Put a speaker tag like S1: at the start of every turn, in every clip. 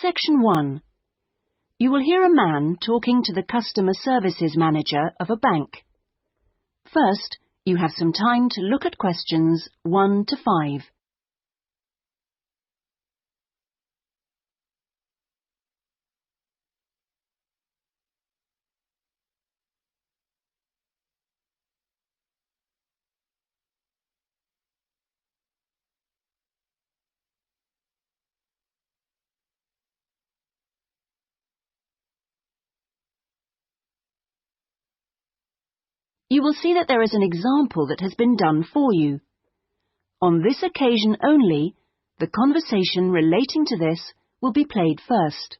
S1: Section 1. You will hear a man talking to the customer services manager of a bank. First, you have some time to look at questions 1 to 5. You will see that there is an example that has been done for you. On this occasion only, the conversation relating to this will be played first.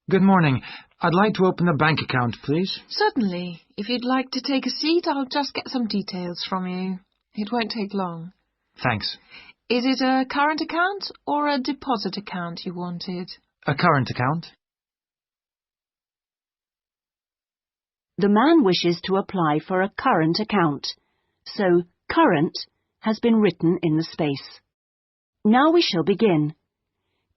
S2: Good morning. I'd like to open a bank account, please.
S3: Certainly. If you'd like to take a seat, I'll just get some details from you. It won't take long.
S2: Thanks.
S3: Is it a current account or a deposit account you wanted?
S2: A current account?
S1: The man wishes to apply for a current account, so current has been written in the space. Now we shall begin.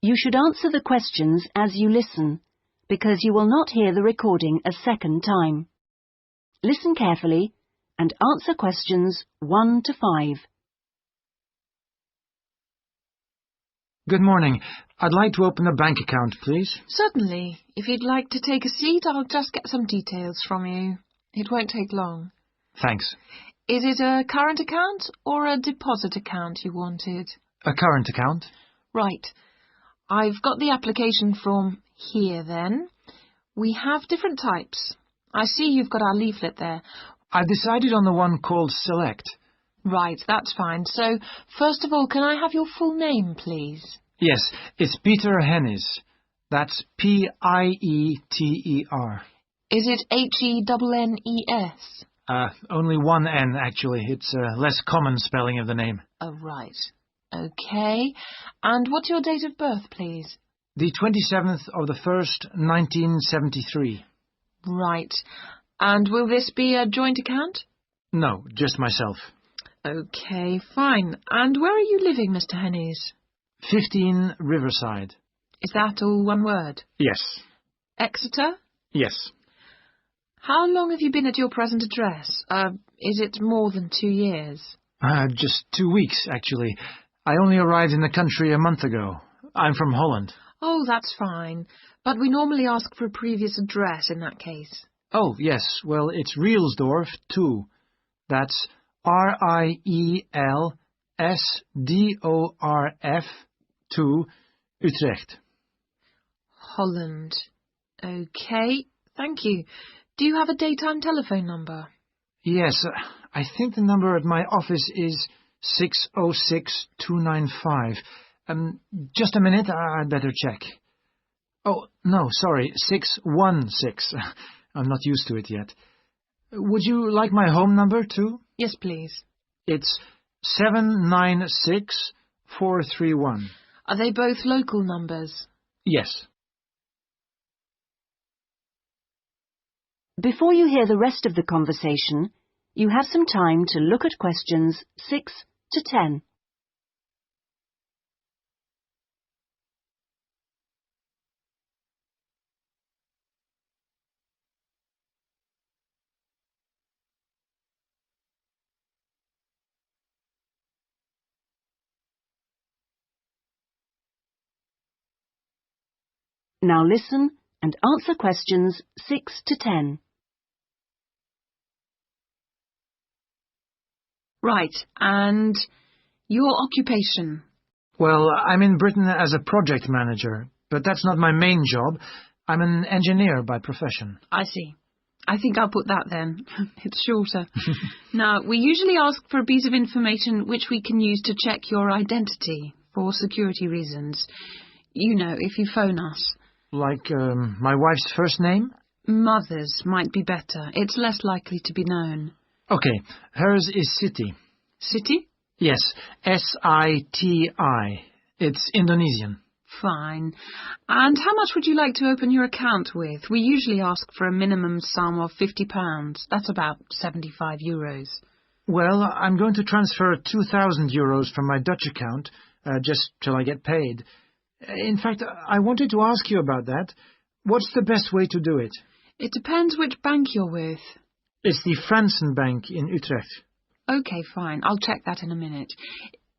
S1: You should answer the questions as you listen, because you will not hear the recording a second time. Listen carefully and answer questions 1 to 5.
S2: Good morning. I'd like to open a bank account, please.
S3: Certainly. If you'd like to take a seat, I'll just get some details from you. It won't take long.
S2: Thanks.
S3: Is it a current account or a deposit account you wanted?
S2: A current account?
S3: Right. I've got the application form here then. We have different types. I see you've got our leaflet there.
S2: I've decided on the one called Select.
S3: Right, that's fine. So, first of all, can I have your full name, please?
S2: Yes, it's Peter Hennis. That's Pieter.
S3: Is it Hennes?
S2: Only one N, actually. It's a less common spelling of the name.
S3: Oh, right. Okay. And what's your date of birth, please?
S2: The 27th of the 1st, 1973.
S3: Right. And will this be a joint account?
S2: No, just myself.
S3: Okay, fine. And where are you living, Mr. Hennes?
S2: 15 Riverside.
S3: Is that all one word?
S2: Yes.
S3: Exeter?
S2: Yes.
S3: How long have you been at your present address? Is it more than 2 years?
S2: Just 2 weeks, actually. I only arrived in the country a month ago. I'm from Holland.
S3: Oh, that's fine. But we normally ask for a previous address in that case.
S2: Oh, yes. Well, it's Rielsdorf 2. That's Rielsdorf 2, Utrecht.
S3: Holland. Okay, thank you. Do you have a daytime telephone number?
S2: Yes, I think the number at my office is 606-295. Just a minute, I'd better check. Oh, no, sorry, 616. I'm not used to it yet. Would you like my home number, too?
S3: Yes, please.
S2: It's 796431.
S3: Are they both local numbers?
S2: Yes.
S1: Before you hear the rest of the conversation, you have some time to look at questions 6 to 10. Now listen and answer questions 6 to 10.
S3: Right, and your occupation?
S2: Well, I'm in Britain as a project manager, but that's not my main job. I'm an engineer by profession.
S3: I see. I think I'll put that then. It's shorter. Now, we usually ask for a piece of information which we can use to check your identity for security reasons. You know, if you phone us.
S2: Like my wife's first name?
S3: Mother's might be better. It's less likely to be known.
S2: Okay, hers is Siti.
S3: Siti?
S2: Yes, S-I-T-I. It's Indonesian.
S3: Fine. And how much would you like to open your account with? We usually ask for a minimum sum of £50. That's about €75.
S2: Well, I'm going to transfer 2,000 euros from my Dutch account just till I get paid. In fact, I wanted to ask you about that. What's the best way to do it?
S3: It depends which bank you're with.
S2: It's the Fransen Bank in Utrecht.
S3: OK, fine. I'll check that in a minute.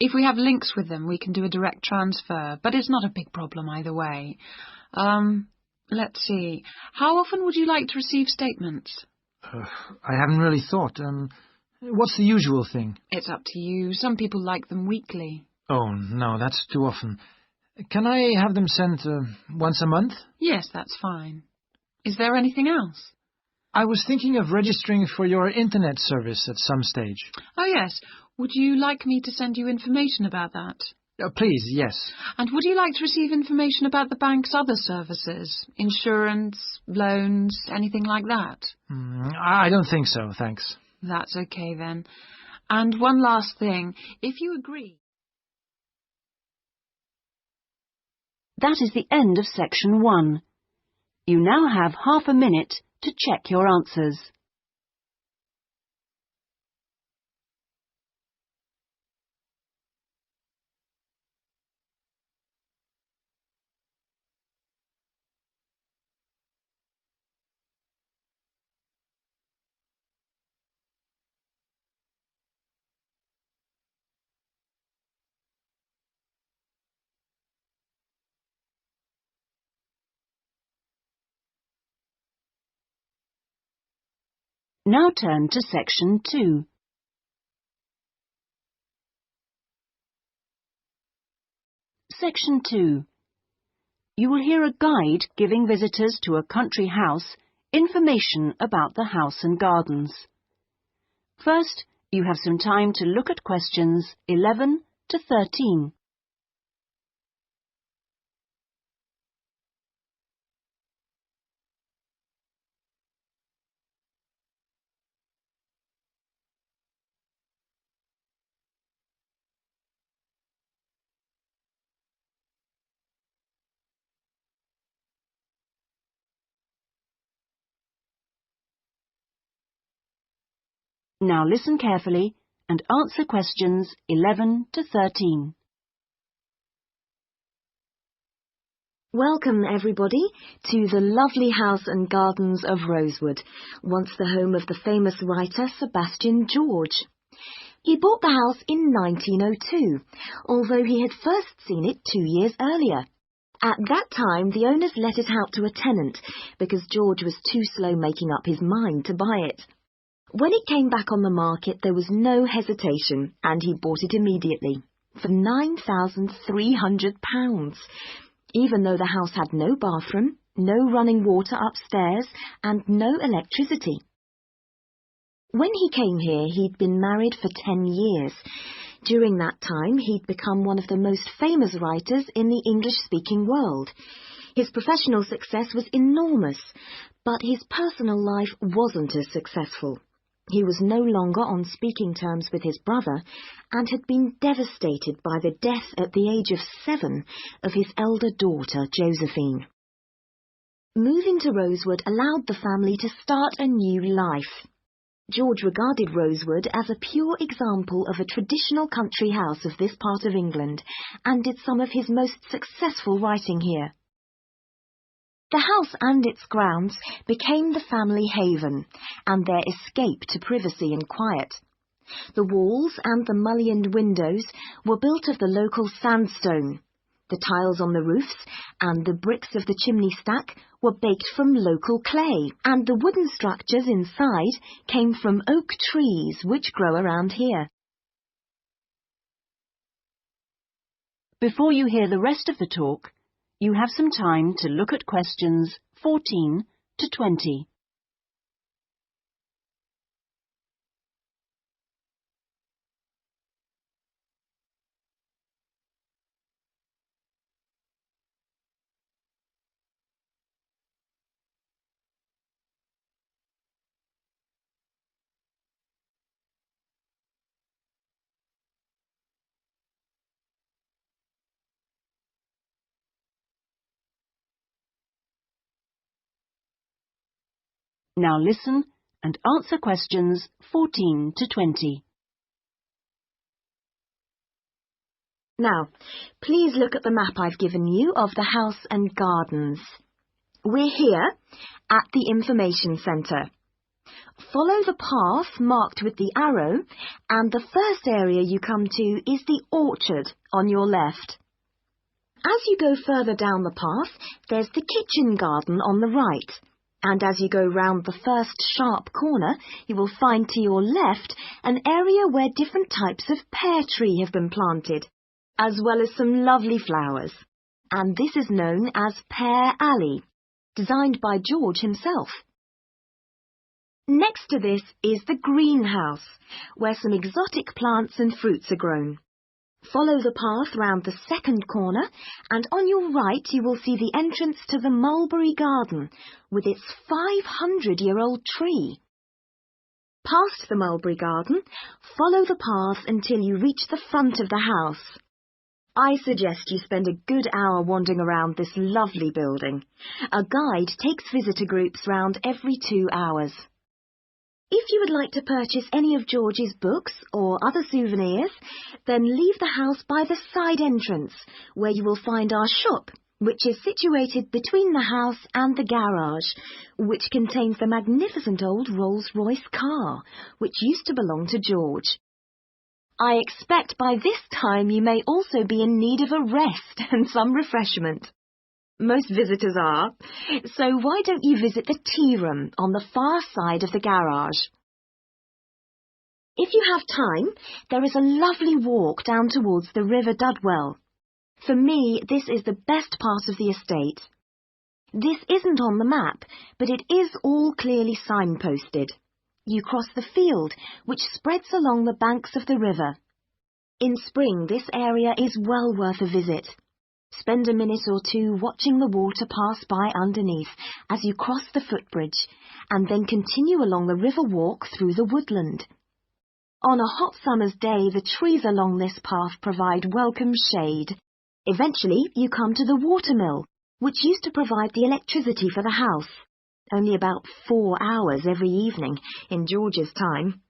S3: If we have links with them, we can do a direct transfer, but it's not a big problem either way. Let's see. How often would you like to receive statements?
S2: I haven't really thought. What's the usual thing?
S3: It's up to you. Some people like them weekly.
S2: Oh, no, that's too often. Can I have them sent once a month?
S3: Yes, that's fine. Is there anything else?
S2: I was thinking of registering for your internet service at some stage.
S3: Oh, yes. Would you like me to send you information about that?
S2: Please, yes.
S3: And would you like to receive information about the bank's other services? Insurance, loans, anything like that?
S2: I don't think so, thanks.
S3: That's okay then. And one last thing. If you agree...
S1: That is the end of section 1. You now have half a minute to check your answers. Now turn to section 2. Section 2. You will hear a guide giving visitors to a country house information about the house and gardens. First, you have some time to look at questions 11 to 13. Now listen carefully and answer questions 11 to 13.
S4: Welcome, everybody, to the lovely house and gardens of Rosewood, once the home of the famous writer Sebastian George. He bought the house in 1902, although he had first seen it 2 years earlier. At that time, the owners let it out to a tenant because George was too slow making up his mind to buy it. When it came back on the market, there was no hesitation, and he bought it immediately for £9,300. Even though the house had no bathroom, no running water upstairs, and no electricity. When he came here, he'd been married for 10 years. During that time, he'd become one of the most famous writers in the English-speaking world. His professional success was enormous, but his personal life wasn't as successful. He was no longer on speaking terms with his brother and had been devastated by the death at the age of 7 of his elder daughter, Josephine. Moving to Rosewood allowed the family to start a new life. George regarded Rosewood as a pure example of a traditional country house of this part of England and did some of his most successful writing here. The house and its grounds became the family haven and their escape to privacy and quiet. The walls and the mullioned windows were built of the local sandstone. The tiles on the roofs and the bricks of the chimney stack were baked from local clay, and the wooden structures inside came from oak trees which grow around here.
S1: Before you hear the rest of the talk, you have some time to look at questions 14 to 20. Now listen and answer questions 14 to 20.
S4: Now, please look at the map I've given you of the house and gardens. We're here at the information centre. Follow the path marked with the arrow, and the first area you come to is the orchard on your left. As you go further down the path, there's the kitchen garden on the right. And as you go round the first sharp corner, you will find to your left an area where different types of pear tree have been planted, as well as some lovely flowers. And this is known as Pear Alley, designed by George himself. Next to this is the greenhouse, where some exotic plants and fruits are grown. Follow the path round the second corner, and on your right you will see the entrance to the mulberry garden, with its 500-year-old tree. Past the mulberry garden, follow the path until you reach the front of the house. I suggest you spend a good hour wandering around this lovely building. A guide takes visitor groups round every 2 hours. If you would like to purchase any of George's books or other souvenirs, then leave the house by the side entrance, where you will find our shop, which is situated between the house and the garage, which contains the magnificent old Rolls-Royce car, which used to belong to George. I expect by this time you may also be in need of a rest and some refreshment. Most visitors are, so why don't you visit the tea room on the far side of the garage? If you have time, there is a lovely walk down towards the River Dudwell. For me, this is the best part of the estate. This isn't on the map, but it is all clearly signposted. You cross the field, which spreads along the banks of the river. In spring, this area is well worth a visit. Spend a minute or two watching the water pass by underneath as you cross the footbridge, and then continue along the river walk through the woodland. On a hot summer's day, the trees along this path provide welcome shade. Eventually, you come to the watermill, which used to provide the electricity for the house. Only about 4 hours every evening in George's time.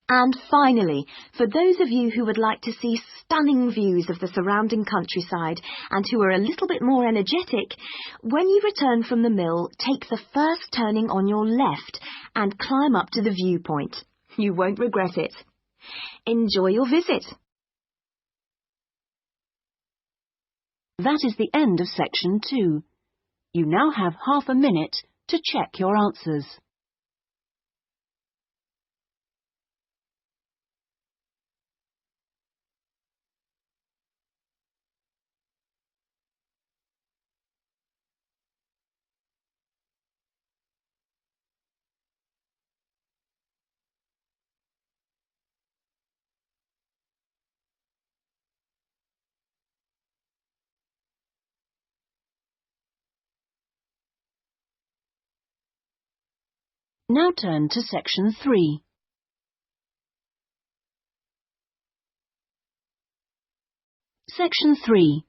S4: And finally, for those of you who would like to see stunning views of the surrounding countryside and who are a little bit more energetic, when you return from the mill, take the first turning on your left and climb up to the viewpoint. You won't regret it. Enjoy your visit.
S1: That is the end of section 2. You now have half a minute to check your answers. Now turn to section 3. Section 3.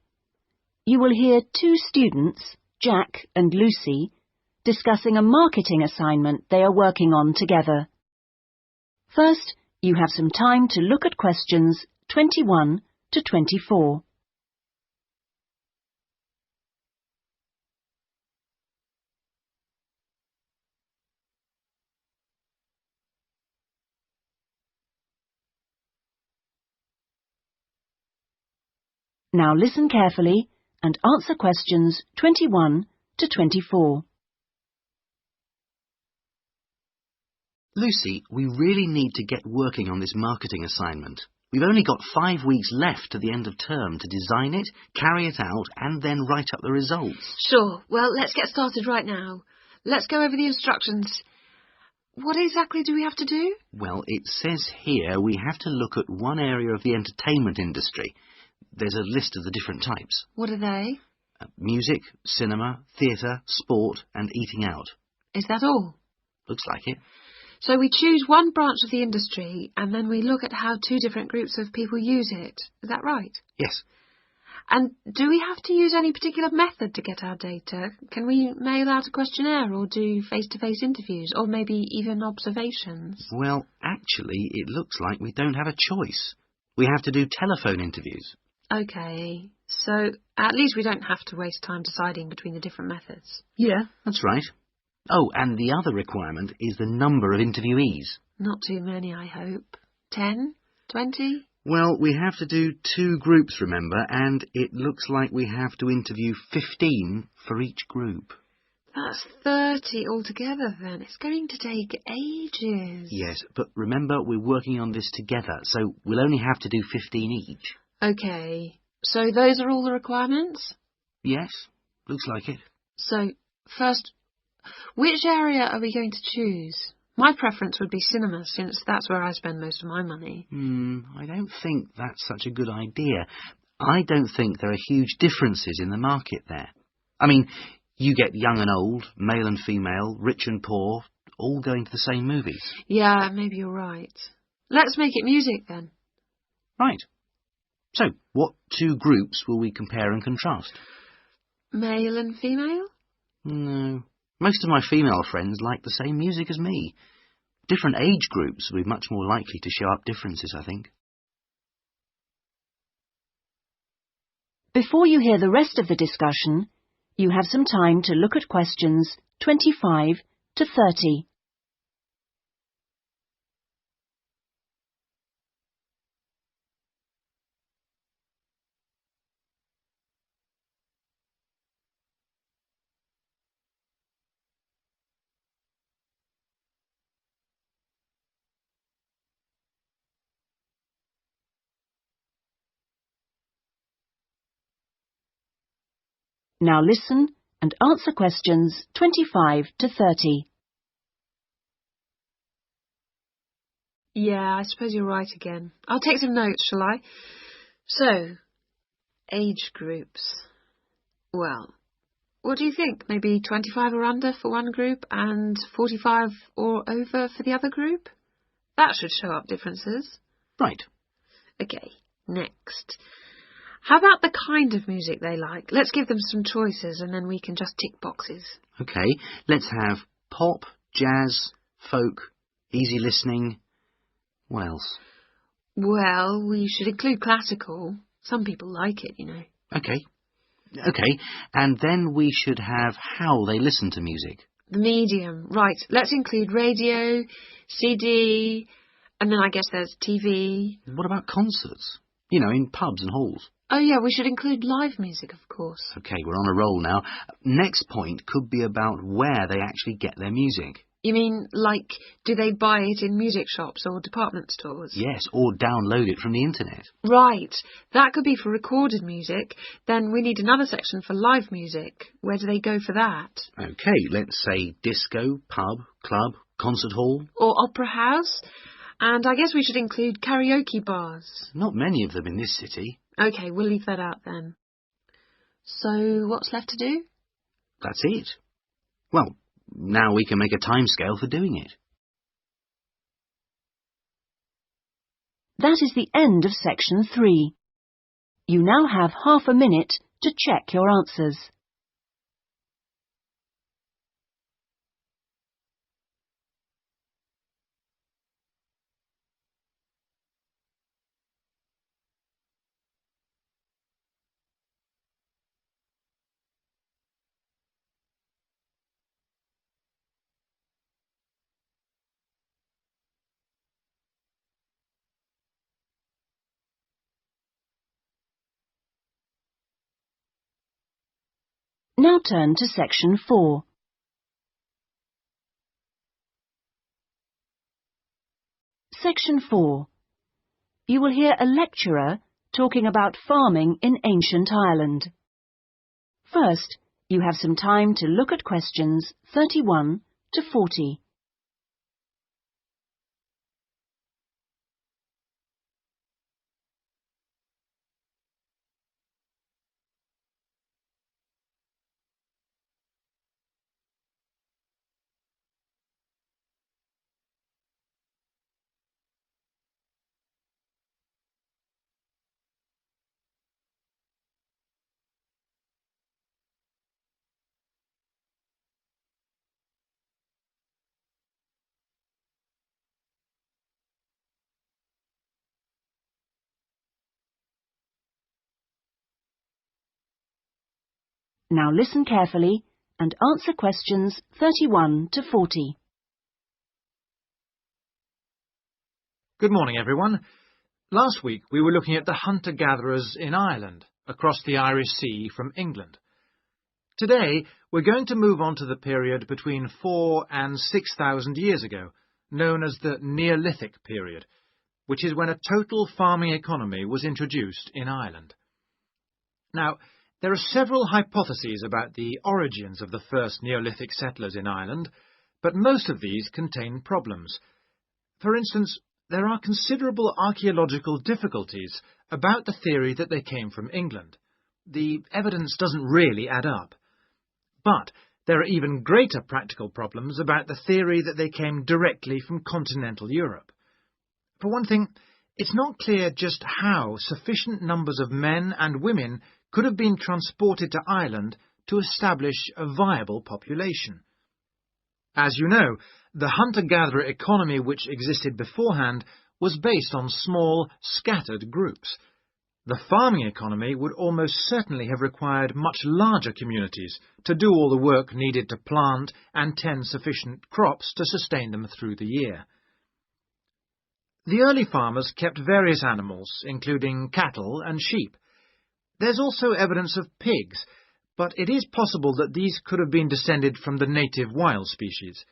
S1: You will hear 2 students, Jack and Lucy, discussing a marketing assignment they are working on together. First, you have some time to look at questions 21 to 24. Now listen carefully and answer questions 21 to 24.
S5: Lucy, we really need to get working on this marketing assignment. We've only got 5 weeks left to the end of term to design it, carry it out, and then write up the results.
S3: Sure. Well, let's get started right now. Let's go over the instructions. What exactly do we have to do?
S5: Well, it says here we have to look at one area of the entertainment industry. There's a list of the different types.
S3: What are they?
S5: Music, cinema, theatre, sport, and eating out.
S3: Is that all?
S5: Looks like it.
S3: So we choose one branch of the industry and then we look at how 2 different groups of people use it. Is that right?
S5: Yes.
S3: And do we have to use any particular method to get our data? Can we mail out a questionnaire or do face-to-face interviews or maybe even observations?
S5: Well, actually, it looks like we don't have a choice. We have to do telephone interviews.
S3: OK, so at least we don't have to waste time deciding between the different methods.
S5: Yeah, that's right. Oh, and the other requirement is the number of interviewees.
S3: Not too many, I hope. 10? 20?
S5: Well, we have to do 2 groups, remember, and it looks like we have to interview 15 for each group.
S3: That's 30 altogether then. It's going to take ages.
S5: Yes, but remember we're working on this together, so we'll only have to do 15 each.
S3: OK, so those are all the requirements?
S5: Yes, looks like it.
S3: So, first, which area are we going to choose? My preference would be cinema, since that's where I spend most of my money.
S5: I don't think that's such a good idea. I don't think there are huge differences in the market there. I mean, you get young and old, male and female, rich and poor, all going to the same movies.
S3: Yeah, maybe you're right. Let's make it music then.
S5: Right. So, what 2 groups will we compare and contrast?
S3: Male and female?
S5: No. Most of my female friends like the same music as me. Different age groups will be much more likely to show up differences, I think.
S1: Before you hear the rest of the discussion, you have some time to look at questions 25 to 30. Now listen and answer questions 25 to 30.
S3: Yeah, I suppose you're right again. I'll take some notes, shall I? So, age groups. Well, what do you think? Maybe 25 or under for one group and 45 or over for the other group? That should show up differences.
S5: Right.
S3: OK, next. How about the kind of music they like? Let's give them some choices and then we can just tick boxes.
S5: OK, let's have pop, jazz, folk, easy listening. What else?
S3: Well, we should include classical. Some people like it, you know.
S5: OK, and then we should have how they listen to music.
S3: The medium. Right, let's include radio, CD, and then I guess there's TV.
S5: What about concerts? You know, in pubs and halls.
S3: Oh yeah, we should include live music, of course.
S5: OK, we're on a roll now. Next point could be about where they actually get their music.
S3: You mean, like, do they buy it in music shops or department stores?
S5: Yes, or download it from the internet.
S3: Right, that could be for recorded music. Then we need another section for live music. Where do they go for that?
S5: OK, let's say disco, pub, club, concert hall.
S3: Or opera house. And I guess we should include karaoke bars.
S5: Not many of them in this city.
S3: OK, we'll leave that out then. So what's left to do?
S5: That's it. Well, now we can make a timescale for doing it.
S1: That is the end of section 3. You now have half a minute to check your answers. Now turn to section 4. Section 4. You will hear a lecturer talking about farming in ancient Ireland. First, you have some time to look at questions 31 to 40. Now listen carefully and answer questions 31 to 40.
S2: Good morning, everyone. Last week we were looking at the hunter-gatherers in Ireland, across the Irish Sea from England. Today we're going to move on to the period between 4,000 and 6,000 years ago, known as the Neolithic period, which is when a total farming economy was introduced in Ireland. Now, there are several hypotheses about the origins of the first Neolithic settlers in Ireland, but most of these contain problems. For instance, there are considerable archaeological difficulties about the theory that they came from England. The evidence doesn't really add up. But there are even greater practical problems about the theory that they came directly from continental Europe. For one thing, it's not clear just how sufficient numbers of men and women could have been transported to Ireland to establish a viable population. As you know, the hunter-gatherer economy which existed beforehand was based on small, scattered groups. The farming economy would almost certainly have required much larger communities to do all the work needed to plant and tend sufficient crops to sustain them through the year. The early farmers kept various animals, including cattle and sheep. There's also evidence of pigs, but it is possible that these could have been descended from the native wild species.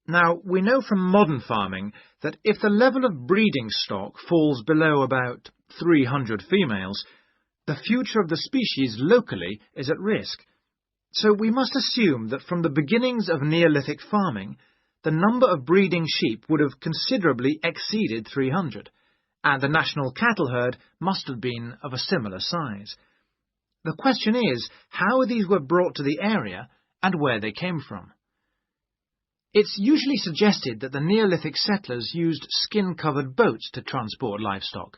S2: Now, we know from modern farming that if the level of breeding stock falls below about 300 females, the future of the species locally is at risk. So we must assume that from the beginnings of Neolithic farming, the number of breeding sheep would have considerably exceeded 300, and the national cattle herd must have been of a similar size. The question is how these were brought to the area and where they came from. It's usually suggested that the Neolithic settlers used skin-covered boats to transport livestock,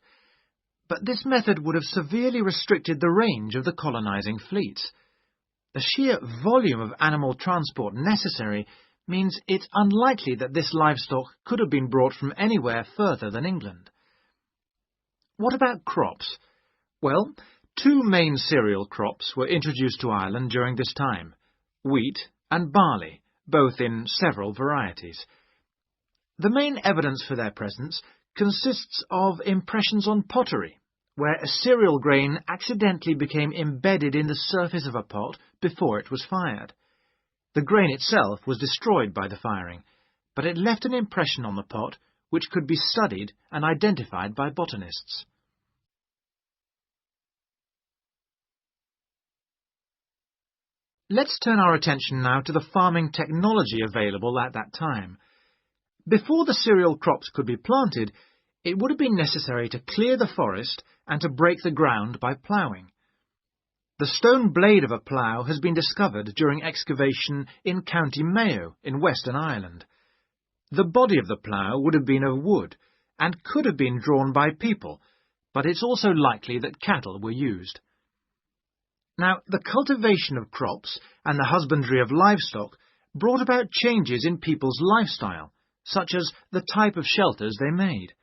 S2: but this method would have severely restricted the range of the colonizing fleets. The sheer volume of animal transport necessary means it's unlikely that this livestock could have been brought from anywhere further than England. What about crops? Well, two main cereal crops were introduced to Ireland during this time: wheat and barley, both in several varieties. The main evidence for their presence consists of impressions on pottery, where a cereal grain accidentally became embedded in the surface of a pot before it was fired. The grain itself was destroyed by the firing, but it left an impression on the pot which could be studied and identified by botanists. Let's turn our attention now to the farming technology available at that time. Before the cereal crops could be planted, it would have been necessary to clear the forest and to break the ground by ploughing. The stone blade of a plough has been discovered during excavation in County Mayo in Western Ireland. The body of the plough would have been of wood and could have been drawn by people, but it's also likely that cattle were used. Now, the cultivation of crops and the husbandry of livestock brought about changes in people's lifestyle, such as the type of shelters they made.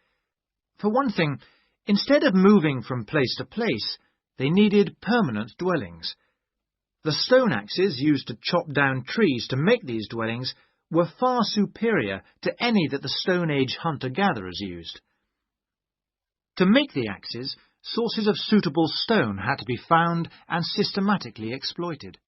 S2: For one thing, instead of moving from place to place, they needed permanent dwellings. The stone axes used to chop down trees to make these dwellings were far superior to any that the Stone Age hunter-gatherers used. To make the axes, sources of suitable stone had to be found and systematically exploited.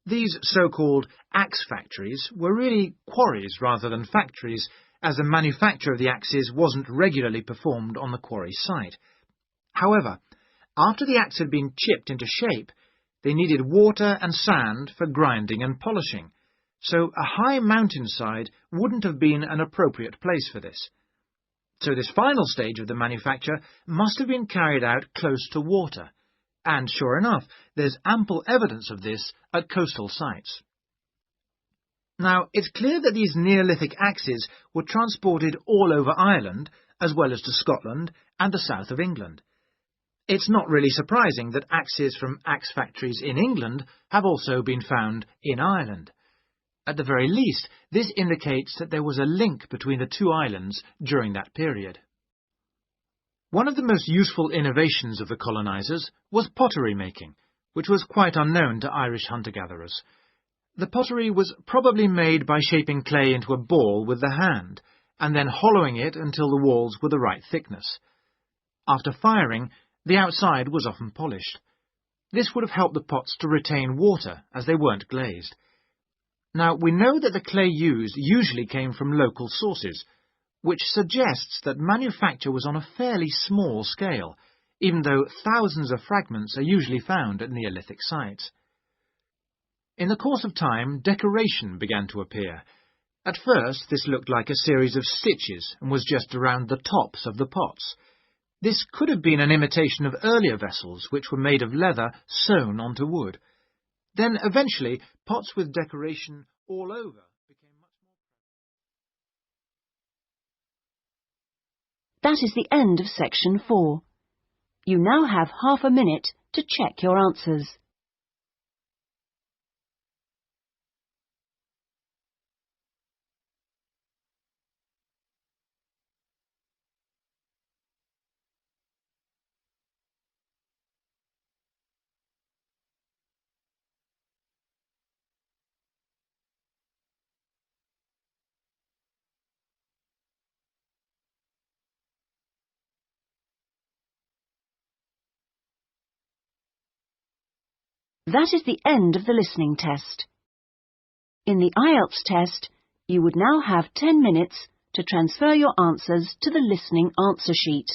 S2: These so-called axe factories were really quarries rather than factories, as the manufacture of the axes wasn't regularly performed on the quarry site. However, after the axe had been chipped into shape, they needed water and sand for grinding and polishing, so a high mountainside wouldn't have been an appropriate place for this. So this final stage of the manufacture must have been carried out close to water, and sure enough, there's ample evidence of this at coastal sites. Now, it's clear that these Neolithic axes were transported all over Ireland, as well as to Scotland and the south of England. It's not really surprising that axes from axe factories in England have also been found in Ireland. At the very least, this indicates that there was a link between the two islands during that period. One of the most useful innovations of the colonizers was pottery making, which was quite unknown to Irish hunter-gatherers. The pottery was probably made by shaping clay into a ball with the hand, and then hollowing it until the walls were the right thickness. After firing, the outside was often polished. This would have helped the pots to retain water, as they weren't glazed. Now, we know that the clay used usually came from local sources, which suggests that manufacture was on a fairly small scale, even though thousands of fragments are usually found at Neolithic sites. In the course of time, decoration began to appear. At first, this looked like a series of stitches and was just around the tops of the pots. This could have been an imitation of earlier vessels, which were made of leather sewn onto wood. Then, eventually, pots with decoration all over became much more...
S1: That is the end of section 4. You now have half a minute to check your answers. That is the end of the listening test. In the IELTS test, you would now have 10 minutes to transfer your answers to the listening answer sheet.